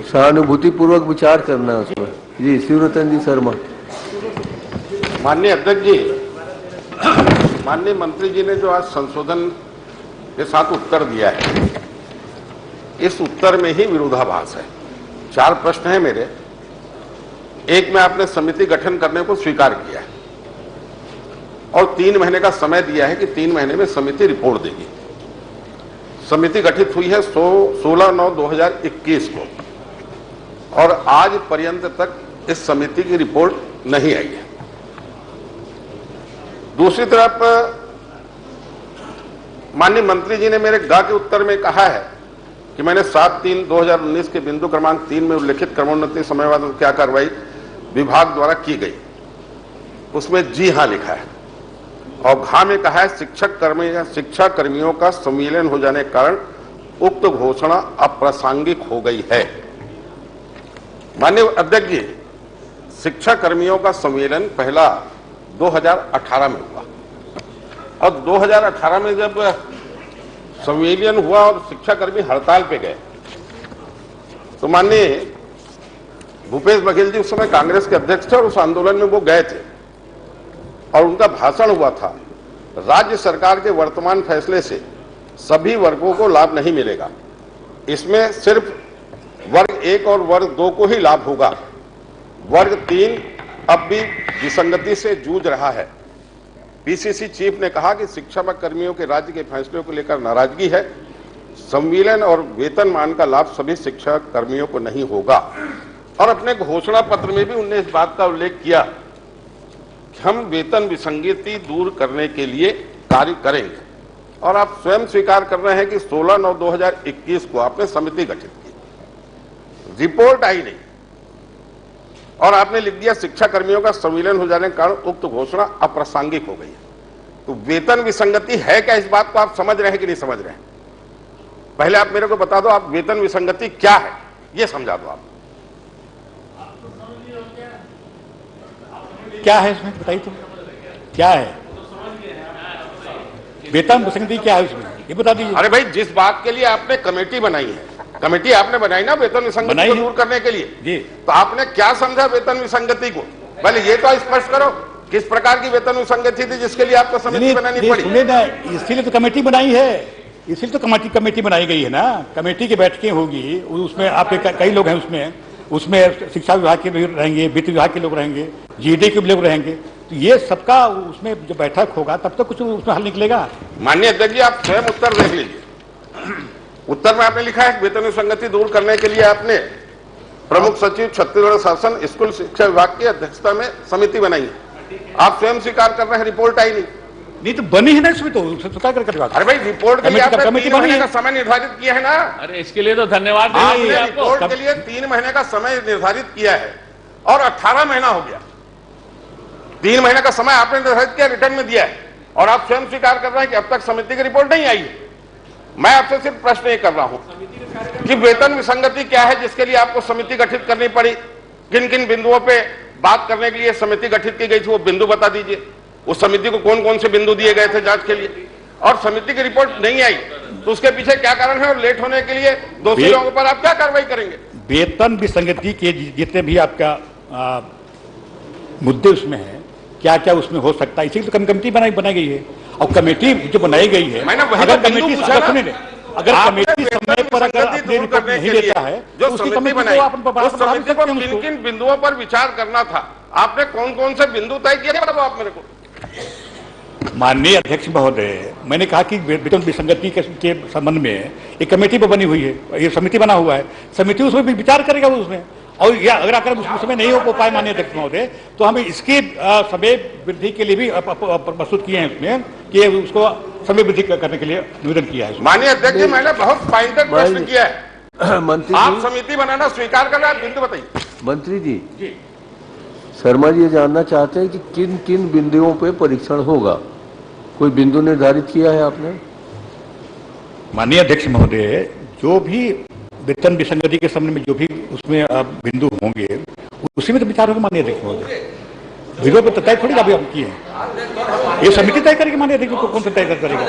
सहानुभूति पूर्वक विचार करना है उसमें। जी शिवरतन जी शर्मा। माननीय अध्यक्ष जी, माननीय मंत्री जी ने जो आज संशोधन के साथ उत्तर दिया है, इस उत्तर में ही विरोधाभास है। 4 प्रश्न हैं मेरे। एक में आपने समिति गठन करने को स्वीकार किया है और 3 महीने का समय दिया है कि 3 महीने में समिति रिपोर्ट देगी। समिति गठित हुई है 16/9/2021 को और आज पर्यंत तक इस समिति की रिपोर्ट नहीं आई है। दूसरी तरफ माननीय मंत्री जी ने मेरे गा के उत्तर में कहा है कि मैंने 7/3/2019 के बिंदु क्रमांक 3 में उल्लेखित क्रमोन्नति समयवाद में क्या कार्रवाई विभाग द्वारा की गई, उसमें जी हां लिखा है और घा में कहा है शिक्षा कर्मियों का संविलियन हो जाने के कारण उक्त घोषणा अप्रासंगिक हो गई है। माननीय अध्यक्ष जी, शिक्षा कर्मियों का संविलियन पहला 2018 में हुआ और 2018 में जब संविलियन हुआ और शिक्षा कर्मी हड़ताल पे गए तो माननीय भूपेश बघेल जी उस समय कांग्रेस के अध्यक्ष थे और उस आंदोलन में वो गए थे और उनका भाषण हुआ था, राज्य सरकार के वर्तमान फैसले से सभी वर्गों को लाभ नहीं मिलेगा, इसमें सिर्फ वर्ग 1 और वर्ग 2 को ही लाभ होगा। वर्ग 3 अब भी विसंगति से जूझ रहा है। पीसीसी चीफ ने कहा कि शिक्षा कर्मियों के राज्य के फैसले को लेकर नाराजगी है। संविलियन और वेतनमान का लाभ सभी शिक्षा कर्मियों को नहीं होगा। और अपने घोषणा पत्र में भी उन्होंने इस बात का उल्लेख किया कि हम वेतन विसंगति दूर करने के लिए कार्य करेंगे। और आप स्वयं स्वीकार कर रहे हैं कि 16/9/2021 को आपने समिति गठित की, रिपोर्ट आई नहीं और आपने लिख दिया शिक्षा कर्मियों का संविलियन हो जाने के कारण उक्त घोषणा अप्रासंगिक हो गई है। तो वेतन विसंगति है क्या, इस बात को आप समझ रहे हैं कि नहीं समझ रहे हैं? पहले आप मेरे को बता दो, आप वेतन विसंगति क्या है ये समझा दो। आप क्या है इसमें बताइए तो, क्या है वेतन विसंगति क्या है इसमें, ये बता दीजिए। अरे भाई, जिस बात के लिए आपने कमेटी बनाई है, कमेटी आपने बनाई ना वेतन विसंगति को दूर करने के लिए जी, तो आपने क्या समझा वेतन विसंगति को? पहले ये तो स्पष्ट करो, किस प्रकार की वेतन विसंगति थी जिसके लिए आपको समिति बनानी पड़ी? इसीलिए तो कमेटी बनाई है, इसीलिए तो कमेटी बनाई गई है ना। कमेटी की बैठकें होगी, उसमें आपके कई लोग हैं, उसमें शिक्षा विभाग के लोग रहेंगे, वित्त विभाग के लोग रहेंगे, जीडी के लोग रहेंगे, तो ये सबका उसमें जो बैठक होगा तब तो कुछ उसमें हल निकलेगा। माननीय अध्यक्ष जी, आप स्वयं उत्तर देख लीजिए। उत्तर में आपने लिखा है वेतन विसंगति दूर करने के लिए आपने प्रमुख सचिव छत्तीसगढ़ शासन स्कूल शिक्षा विभाग की अध्यक्षता में समिति बनाई है। आप स्वयं स्वीकार कर रहे हैं रिपोर्ट आई नहीं तो बनी है ना इसमें, तो अरे भाई, रिपोर्ट के लिए आपने 3 महीने का समय निर्धारित किया है ना। अरे इसके लिए तो धन्यवाद। आपने रिपोर्ट के लिए 3 महीने का समय निर्धारित किया है और 18 महीना हो गया। 3 महीने का समय आपने निर्धारित किया, रिटर्न में दिया है और आप स्वयं स्वीकार कर रहे हैं कि अब तक समिति की रिपोर्ट नहीं आई है। मैं आपसे सिर्फ प्रश्न ये कर रहा हूं कि वेतन विसंगति क्या है जिसके लिए आपको समिति गठित करनी पड़ी? किन किन बिंदुओं पे बात करने के लिए समिति गठित की गई थी, वो बिंदु बता दीजिए। उस समिति को कौन कौन से बिंदु दिए गए थे जांच के लिए? और समिति की रिपोर्ट नहीं आई तो उसके पीछे क्या कारण है और लेट होने के लिए दोषी लोगों पर आप क्या कार्रवाई करेंगे? वेतन विसंगति के जितने भी आपका मुद्दे उसमें है, क्या क्या उसमें हो सकता है, इसीलिए तो कमेटी बनाई गई है। और कमेटी जो बनाई गई है, अगर कमेटी समय पर अगर अपनी रिपोर्ट नहीं देता है जो समिति बनाई, उस समिति को किन किन बिंदुओं पर विचार करना था, आपने कौन कौन से बिंदु तय किए बता दो आप मेरे को। माननीय अध्यक्ष महोदय, मैंने कहा कि वेतन विसंगति के संबंध में एक कमेटी बनी हुई है, ये समिति बना हुआ है, समिति उसमें भी विचार करेगा उसमें। और या अगर उसमें नहीं हो पाए माननीय अध्यक्ष महोदय, तो हम इसकी समय वृद्धि के लिए भी प्रस्तुत किए हैं उसमें कि उसको समय वृद्धि करने के लिए निवेदन किया है। माननीय अध्यक्ष जी, मैंने बहुत पॉइंटेड प्रश्न किया है। मंत्री आप समिति बनाना स्वीकार कर रहे हैं, बिंदु बताइए। मंत्री जी, शर्मा जी ये जानना चाहते हैं कि किन किन बिंदुओं पे परीक्षण होगा, कोई बिंदु निर्धारित किया है आपने? माननीय अध्यक्ष महोदय, जो भी वेतन विसंगति के संबंध में जो भी उसमें बिंदु होंगे उसी में तो विचार होगा माननीय अध्यक्ष महोदय। बिंदु पर तय थोड़ी अभी हम किए हैं, ये समिति तय करेगी माननीय अध्यक्ष को, कौन सा तय करेगा?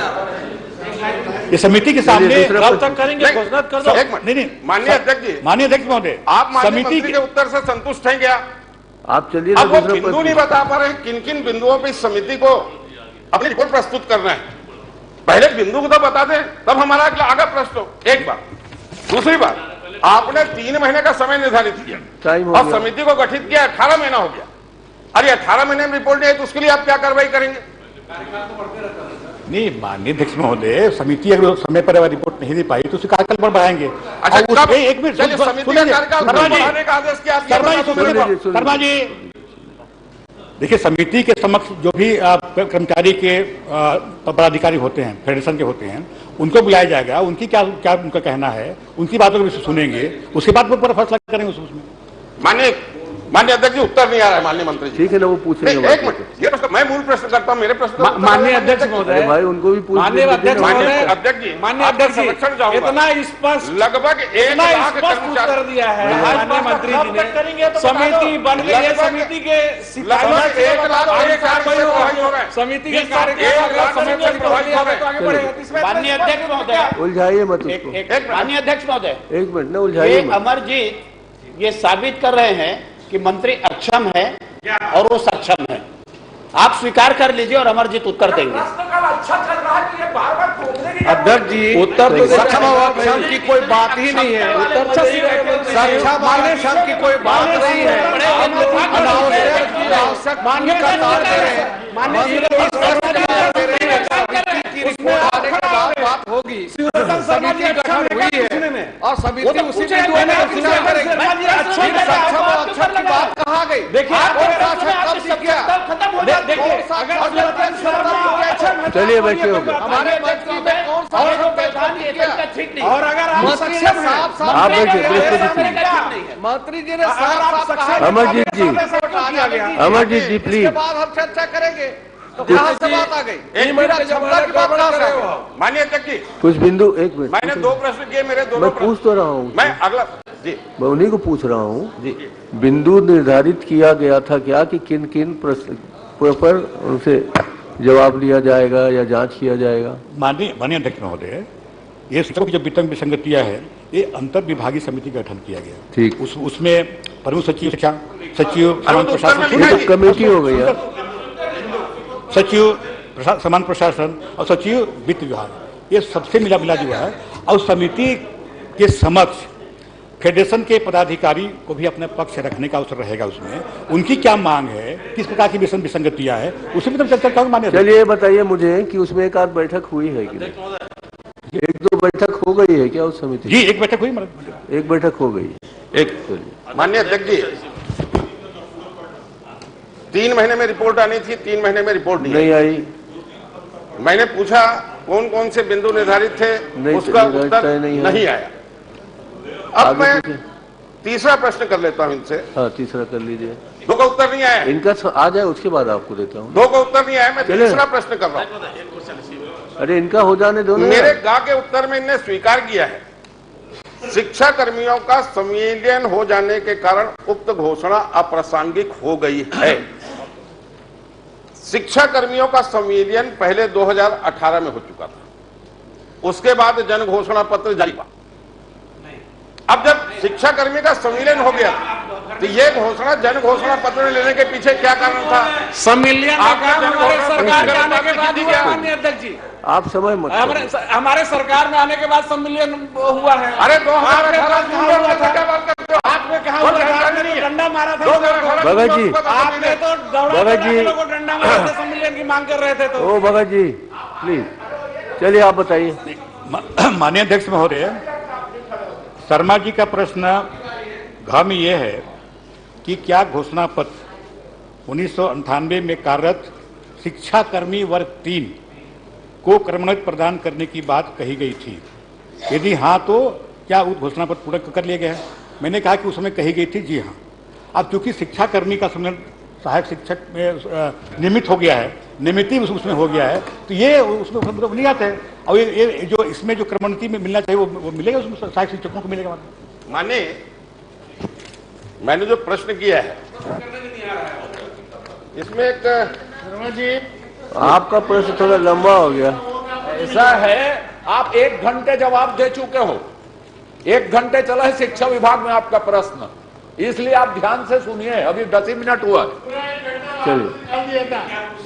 ये समिति के सामने कब तक करेंगे, घोषणा कर दो। एक मिनट, नहीं माननीय अध्यक्ष जी, माननीय अध्यक्ष महोदय, आप माननीय समिति मंत्री के उत्तर से संतुष्ट हैं क्या? आप चलिए अब वो बिंदु नहीं बता पा रहे हैं, किन किन बिंदुओं पर इस समिति को अपनी रिपोर्ट प्रस्तुत करना है। पहले बिंदु को तो बता दें, तब हमारा आगे प्रश्न हो। एक बात। दूसरी बात, आपने 3 महीने का समय निर्धारित किया टाइम और समिति को गठित किया, 18 महीना हो गया। अरे 18 महीने में रिपोर्ट नहीं है तो उसके लिए आप क्या कार्रवाई करेंगे? नहीं, माननीय अध्यक्ष महोदय, समिति अगर समय पर रिपोर्ट नहीं दे पाई तो उसके कार्यकाल पर बढ़ाएंगे। अच्छा, और एक मिनट, चलिए, समिति का कार्यकाल बढ़ाने का आदेश क्या? शर्मा जी, देखिए, समिति के समक्ष जो भी कर्मचारी के पदाधिकारी होते हैं, फेडरेशन के होते हैं, उनको बुलाया जाएगा। उनकी क्या क्या उनका कहना है, उनकी बातों को सुनेंगे, उसके बाद वो पूरा फैसला करेंगे उसमें। माननीय अध्यक्ष जी, उत्तर नहीं आ रहा है माननीय मंत्री जी। ठीक है ना, वो पूछेंगे। एक मिनट, ये तो मैं मूल प्रश्न करता हूँ, मेरे प्रश्न माननीय अध्यक्ष महोदय, भाई उनको भी पूछ माननीय अध्यक्ष महोदय, अध्यक्ष जी, माननीय अध्यक्ष जी, इतना स्पष्ट लगभग 1 लाख कर्मचारी कर दिया है माननीय मंत्री जी ने। समिति बन गई है, समिति के लगभग 1 लाख समिति के कार्यकाल माननीय अध्यक्ष महोदय, उलझाइए मत उसको। माननीय अध्यक्ष महोदय, एक मिनट ना, उलझाइए मत। अमरजीत ये साबित कर रहे हैं कि मंत्री अक्षम है और वो सक्षम है। आप स्वीकार कर लीजिए और अमरजीत उत्तर देंगे। अध्यक्ष जी, उत्तर तो सक्षम और अक्षम की कोई बात ही नहीं है। सक्षम और अक्षम की कोई बात नहीं है। बात होगी, समिति गठन हुई है और समिति उसी बिंदु में विचार करेगी। सक्षम और अक्षम की बात कहाँ गई? देखिए, चलिए बैठिए, हो गया। हमारे मंत्री में कौन सा और अगर आप सक्षम हैं, आप बैठिए, मंत्री जी ने साफ अमरजीत जी, अमरजीत जी प्लीज। बाद हम चर्चा करेंगे। तो कहाँ से बात आ गई? माननीय अध्यक्ष जी, कुछ बिंदु, एक मिनट, मैंने 2 प्रश्न किए, मेरे दोनों मैं पूछ तो रहा हूँ, मैं अगला जी, मैं उन्हीं को पूछ रहा हूँ जी। बिंदु निर्धारित किया गया था क्या कि किन किन प्रश्न पर उनसे जवाब लिया जाएगा या जांच किया जाएगा? माननीय अध्यक्ष महोदय, ये शिक्षकों की जो वेतन विसंगतियां है, ये अंतर विभागीय समिति का गठन किया गया। ठीक, उसमें प्रमुख सचिव शिक्षा, सचिव सामान्य प्रशासन, ये तो कमेटी हो गई है, सचिव सामान्य प्रशासन और सचिव वित्त विभाग, ये सबसे मिला जुआ है। और समिति के समक्ष फेडरेशन के पदाधिकारी को भी अपने पक्ष रखने का अवसर रहेगा। उसमें उनकी क्या मांग है, किस प्रकार की वेतन विसंगतियां है, उसी में चर्चा करूंगा। मान्य चलिए बताइए मुझे कि उसमें एक आध बैठक हुई है कि नहीं? 1-2 बैठक हो गई है क्या उस समिति? जी, एक बैठक हुई, एक बैठक हो गई। एक माननीय अध्यक्ष जी, 3 महीने में रिपोर्ट आनी थी, 3 महीने में रिपोर्ट नहीं आई। मैंने पूछा कौन कौन से बिंदु निर्धारित थे, उसका उत्तर नहीं आया। अब मैं तीसरा प्रश्न कर लेता हूं इनसे। हाँ, तीसरा कर लीजिए। 2 का उत्तर नहीं आया, इनका आ जाए उसके बाद आपको देता हूँ। 2 का उत्तर नहीं आया, मैं तीसरा प्रश्न कर रहा हूं। अरे इनका हो जाने दो ना। मेरे गा के उत्तर में इन्हें स्वीकार किया है, शिक्षा कर्मियों का संविलियन हो जाने के कारण उक्त घोषणा अप्रासंगिक हो गई है। शिक्षा कर्मियों का संविलियन पहले 2018 में हो चुका था, उसके बाद जन घोषणा पत्र जारी हुआ। अब जब शिक्षा कर्मी का संविलियन हो गया तो ये घोषणा जन घोषणा पत्र लेने के पीछे क्या कारण था? संविलियन हमारे सरकार में आने के बाद हुआ। माननीय अध्यक्ष जी, आप समय मत, हमारे सरकार में आने के बाद संविलियन हुआ है। अरे 2018 में हुआ था, आपने कहा डंडा मारा था भगत जी, आपने तो भगत जी डंडा मारा था, संविलियन की मांग कर रहे थे। तो ओ भगत जी प्लीज, चलिए आप बताइए। माननीय अध्यक्ष महोदय, शर्मा जी का प्रश्न घ में यह है कि क्या घोषणा पत्र 1998 में कार्यरत शिक्षा कर्मी वर्ग 3 को क्रमोन्नति प्रदान करने की बात कही गई थी? यदि हाँ तो क्या उस घोषणा पत्र पूरा कर लिया गया है? मैंने कहा कि उस समय कही गई थी, जी हाँ। अब चूंकि शिक्षा कर्मी का सम्मेलन सहायक शिक्षक में नियमित हो गया है, नियमित उसमें हो गया है, तो ये उसमें नहीं आते हैं। और ये जो इसमें जो क्रमोन्नति में मिलना चाहिए वो मिलेगा, उसमें सहायक शिक्षकों को मिलेगा। माने मैंने जो प्रश्न किया है इसमें एक आपका प्रश्न थोड़ा लंबा हो गया। ऐसा है आप 1 घंटे जवाब दे चुके हो। 1 घंटे चला है शिक्षा विभाग में आपका प्रश्न, इसलिए आप ध्यान से सुनिए, अभी 10 ही मिनट हुआ। चलिए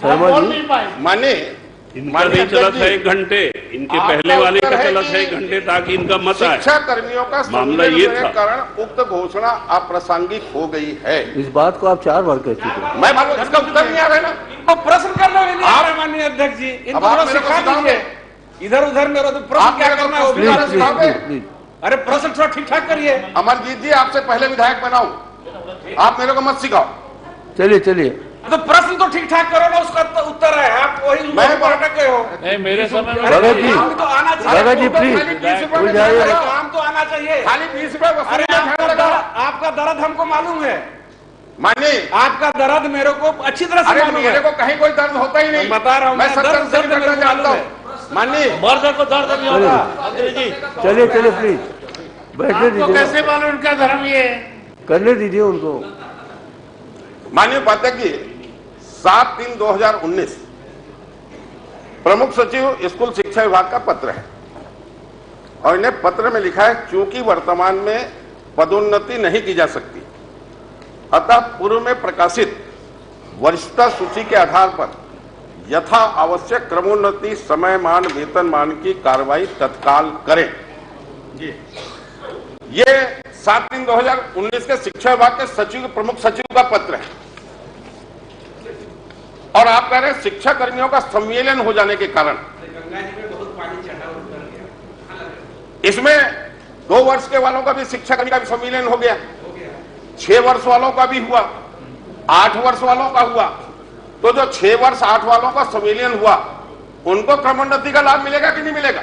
शर्मा जी, माननीय इनका नहीं चला था 1 घंटे, इनके पहले वाले का चला था 1 घंटे ताकि इनका मत आए। शिक्षा कर्मियों का मामला ये था, कारण उक्त घोषणा अप्रासंगिक हो गई है। इस बात को आप 4 बार कह चुके हैं। मैं मालूम इसका उत्तर नहीं आ रहा है ना, तो प्रश्न करना भी नहीं आ रहा माननीय अध्यक्ष जी, इनको आप थोड़ा मेरे को सिखा सिखाओगे? दीजिए। इधर उधर मेरा तो प्रश्न क्या करना है वो भी प्लीज थोड़ा प्लीज सिखाओगे। Please please. अरे प्रश्न थोड़ा ठीक ठाक करिए। अमरजीत जी, आपसे पहले विधायक बनाऊं, आप मेरे को मत सिखाओ। चलिए चलिए, तो प्रश्न तो ठीक ठाक करो ना, उसका तो उत्तर है, आप वही मैं अटक गए हो। नहीं, मेरे समय में भगत जी, काम तो आना चाहिए। भगत जी प्लीज हो जाइए। अरे काम तो आना चाहिए। खाली 20 रुपए अरे वसूली में ध्यान लगाओ। आपका दर्द हमको मालूम है, मानिए, आपका दर्द मेरे को अच्छी तरह से अरे मालूम मेरे है। को कहीं कोई दर्द होता ही नहीं, बता रहा हूं मैं मैं, 70 दर्द से मेरे को जानता मालूम है। हूँ। मानिए, मर्द को दर्द नहीं होता अंग्रेजी। चलिए चलिए प्लीज बैठने तो दीजिए, कैसे मालूम उनका धर्म ये है? करने दीजिए उनको। माननीय उपाध्यक्ष जी, 7/3/2019 प्रमुख सचिव स्कूल शिक्षा विभाग का पत्र है और इन्हें पत्र में लिखा है, चूंकि वर्तमान में पदोन्नति नहीं की जा सकती, अतः पूर्व में प्रकाशित वरिष्ठता सूची के आधार पर यथा आवश्यक क्रमोन्नति समयमान वेतनमान की कार्रवाई तत्काल करें। ये 7/3/2019 के शिक्षा विभाग के सचिव, प्रमुख सचिव का पत्र है और आप कह रहे हैं शिक्षा कर्मियों का संविलियन हो जाने के कारण इसमें 2 वर्ष के वालों का भी शिक्षा कर्मी का भी संविलियन हो गया, 6 वर्ष वालों का भी हुआ, 8 वर्ष वालों का हुआ। तो जो 6 वर्ष 8 वालों का संविलियन हुआ, उनको क्रमोन्नति का लाभ मिलेगा कि नहीं मिलेगा?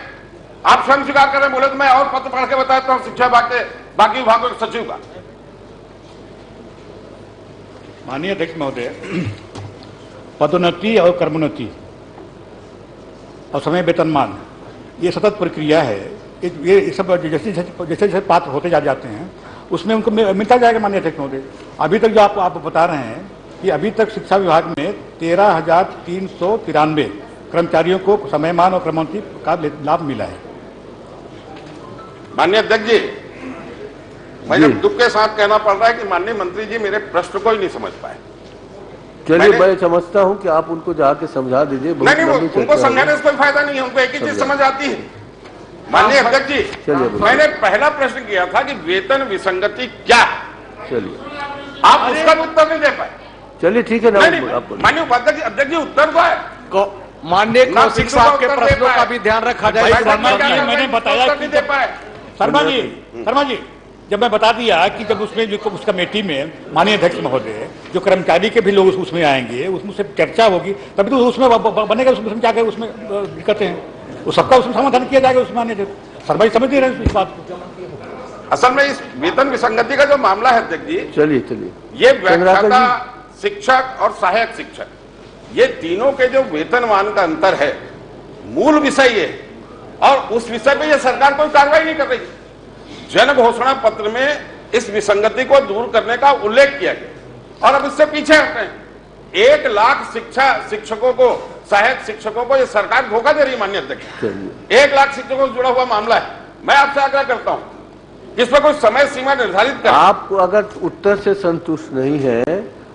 आप स्वयं स्वीकार करें, बोले तो मैं और पत्र पढ़ के बताता हूं शिक्षा विभाग के बाकी विभागों के सचिव का। माननीय अध्यक्ष महोदय, पदोन्नति और कर्मोन्नति और समय वेतनमान ये सतत प्रक्रिया है। ये सब जैसे जैसे पात्र होते जाते हैं उसमें उनको मिलता जाएगा। माननीय अध्यक्ष महोदय, अभी तक जो आप बता रहे हैं कि अभी तक शिक्षा विभाग में 13,393 कर्मचारियों को समयमान और क्रमोन्नति का लाभ मिला है। माननीय अध्यक्ष जी, मुझे दुख के साथ कहना पड़ रहा है कि माननीय मंत्री जी मेरे प्रश्न को ही नहीं समझ पाए। चलिए मैं समझता हूं कि आप उनको जाके समझा दीजिए। नहीं, उनको समझाने से कोई फायदा नहीं है, उनको एक ही चीज समझ आती है। माननीय अध्यक्ष जी, मैंने पहला प्रश्न किया था कि वेतन विसंगति क्या है, चलिए आप उसका भी उत्तर नहीं दे पाए। चलिए ठीक है ना, माननीय उपाध्यक्ष अध्यक्ष जी उत्तर को है, माननीय कौशिक साहब के प्रश्नों का भी ध्यान रखा जाए। मैंने बताया नहीं दे पाए। शर्मा जी, जब मैं बता दिया कि जब उसमें जो उस कमेटी में माननीय अध्यक्ष महोदय जो कर्मचारी के भी लोग उसमें आएंगे, उसमें से चर्चा होगी, तभी तो उसमें बनेगा। उसमें क्या करें, उसमें दिक्कतें हैं, वो सबका उसमें समाधान किया जाएगा। उसमें माननीय शर्मा जी समझ नहीं रहे इस बात को। असल में इस वेतन विसंगति का जो मामला है अध्यक्ष जी, चलिए ये व्याख्याता, शिक्षक और सहायक शिक्षक, ये तीनों के जो वेतनमान का अंतर है, मूल विषय ये, और उस विषय पे ये सरकार कोई कार्रवाई नहीं कर रही। जन घोषणा पत्र में इस विसंगति को दूर करने का उल्लेख किया गया और अब इससे पीछे हट रहे हैं। 1 लाख शिक्षकों को, सहायक शिक्षकों को ये सरकार धोखा दे रही है। माननीय अध्यक्ष, 1 लाख शिक्षकों से जुड़ा हुआ मामला है। मैं आपसे आग्रह करता हूं इस पर कोई समय सीमा निर्धारित करें। आप अगर उत्तर से संतुष्ट नहीं है,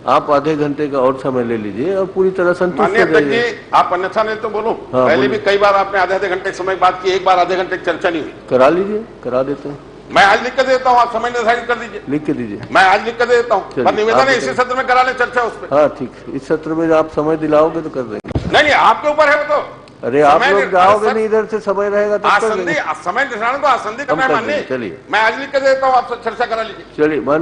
आप आधे घंटे का और समय ले लीजिए और पूरी तरह संतुष्ट माननीय हो अध्यक्ष जाइए। जी, आप अन्यथा नहीं तो बोलो। हाँ, पहले बोलिए। भी कई बार आपने आधे घंटे समय बात की, एक बार आधे घंटे की चर्चा नहीं हुई। करा लीजिए, करा देते हैं। मैं आज लिख कर देता हूँ, आप समय निर्धारित कर दीजिए। लिख के दीजिए। मैं आज लिख कर दे देता हूँ, चलिए, पर निवेदन आप है इसी सत्र में करा ले चर्चा उस पर। हाँ ठीक, इस सत्र में आप समय दिलाओगे तो कर देंगे। नहीं, आपके ऊपर है वो तो। अरे आप लोग जाओगे नहीं, इधर से समय रहेगा तो आसंदी समय निर्धारण को आसंदी करना है। माननीय, चलिए मैं आज लिख कर देता हूँ, आप चर्चा करा लीजिए। चलिए मान